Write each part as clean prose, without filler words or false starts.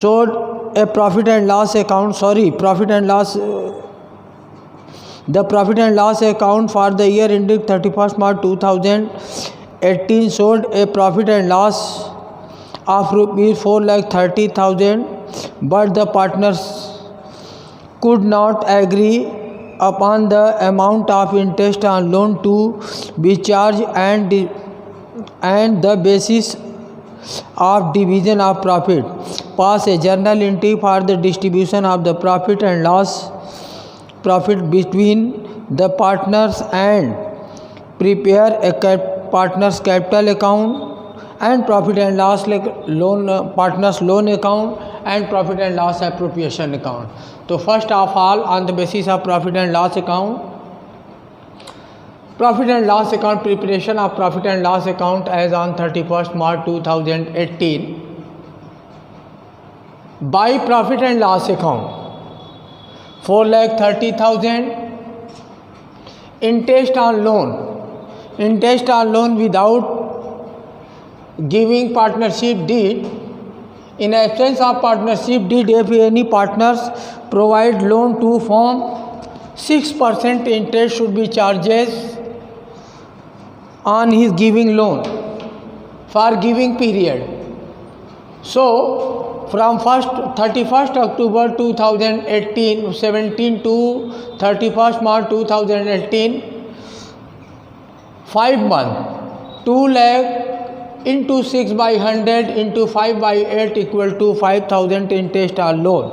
showed a profit and loss account, the profit and loss account for the year ending 31st March 2018 showed a profit and loss of rupees 4,30,000, but the partners could not agree upon the amount of interest on loan to be charged and the basis of division of profit. Pass a journal entry for the distribution of the profit between the partners and prepare a partners capital account and profit and loss partners loan account and profit and loss appropriation account. So first of all, on the basis of profit and loss account, preparation of profit and loss account as on 31st March 2018. By profit and loss account 4,30,000. Interest on loan without giving partnership deed. In absence of partnership deed, if any partners provide loan to firm, 6% interest should be charges on his giving loan for giving period. So from 31st October 2017 to 31st March 2018, 5 months, 2 lakh into 6 by 100 into 5 by 8 equal to 5,000 interest on loan.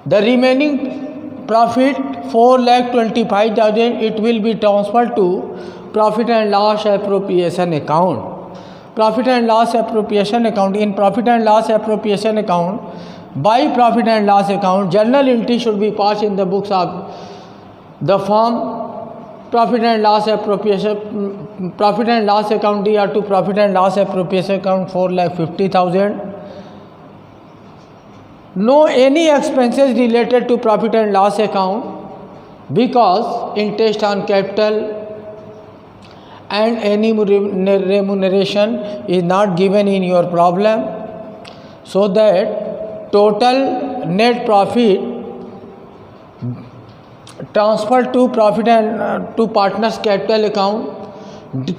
The remaining profit 4,25,000, it will be transferred to profit and loss appropriation account. Profit and loss appropriation account. In profit and loss appropriation account, by profit and loss account, journal entry should be passed in the books of the firm. Profit and loss account DR to profit and loss appropriation account 4,50,000. No any expenses related to profit and loss account because interest on capital and any remuneration is not given in your problem, so that total net profit transferred to profit and to partners capital account,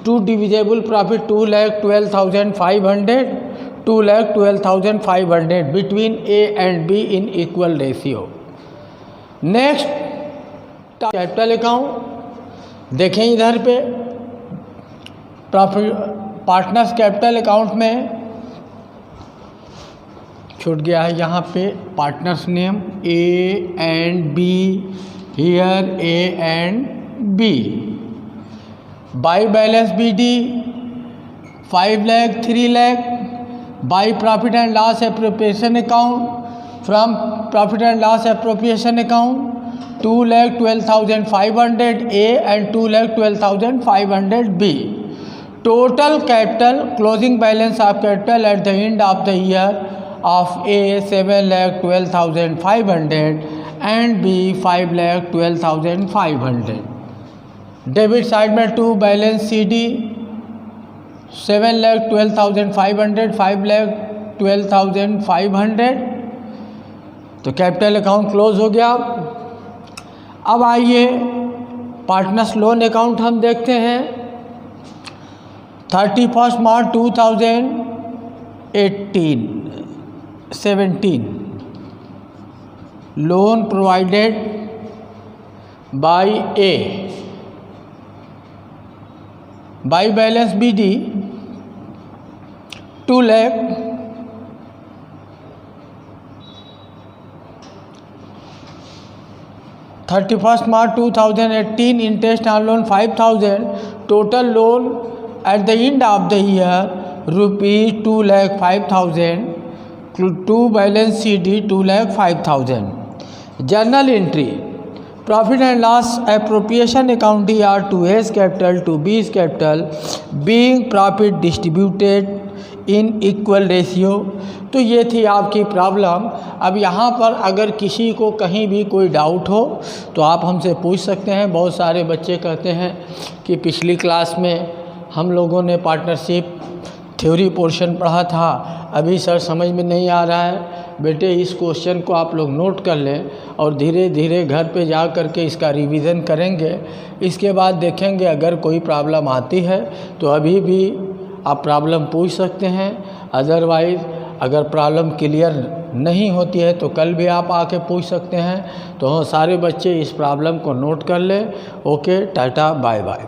to divisible profit 2,12,500, 2,12,500 between A and B in equal ratio. Next capital account देखें, इधर पे profit partners capital account में छूट गया है, यहाँ पे partners name A and B, here A and B. By balance B D 5 lakh 3 lakh. By profit and loss appropriation account from profit and loss appropriation account 2,12,500 A and 2,12,500 B. Total capital closing balance of capital at the end of the year of A 7,12,500 and B 5,12,500. Debit side में 2 balance CD 7,12,500 5,12,500. तो capital account close हो गया. अब आइए partners loan account हम देखते हैं. 31 March 2017 loan provided by A. By balance B D 2 lakh. March 2018 interest on loan 5,000. Total loan at the end of the year rupees 2,05,000. To balance CD 2,05,000. Journal entry. Profit and loss appropriation account DR to A's capital to B's capital being profit distributed in equal ratio. तो ये थी आपकी problem. अब यहाँ पर अगर किसी को कहीं भी कोई डाउट हो तो आप हमसे पूछ सकते हैं. बहुत सारे बच्चे कहते हैं कि पिछली क्लास में हम लोगों ने पार्टनरशिप थ्योरी पोर्शन पढ़ा था, अभी सर समझ में नहीं आ रहा है, बेटे इस क्वेश्चन को आप लोग नोट कर लें और धीरे धीरे घर पे जा कर के इसका रिवीजन करेंगे। इसके बाद देखेंगे अगर कोई प्रॉब्लम आती है तो अभी भी आप प्रॉब्लम पूछ सकते हैं, अदरवाइज़ अगर प्रॉब्लम क्लियर नहीं होती है तो कल भी आप आके पूछ सकते हैं। तो सारे बच्चे इस प्रॉब्लम को नोट कर लें। Okay, tata, bye bye.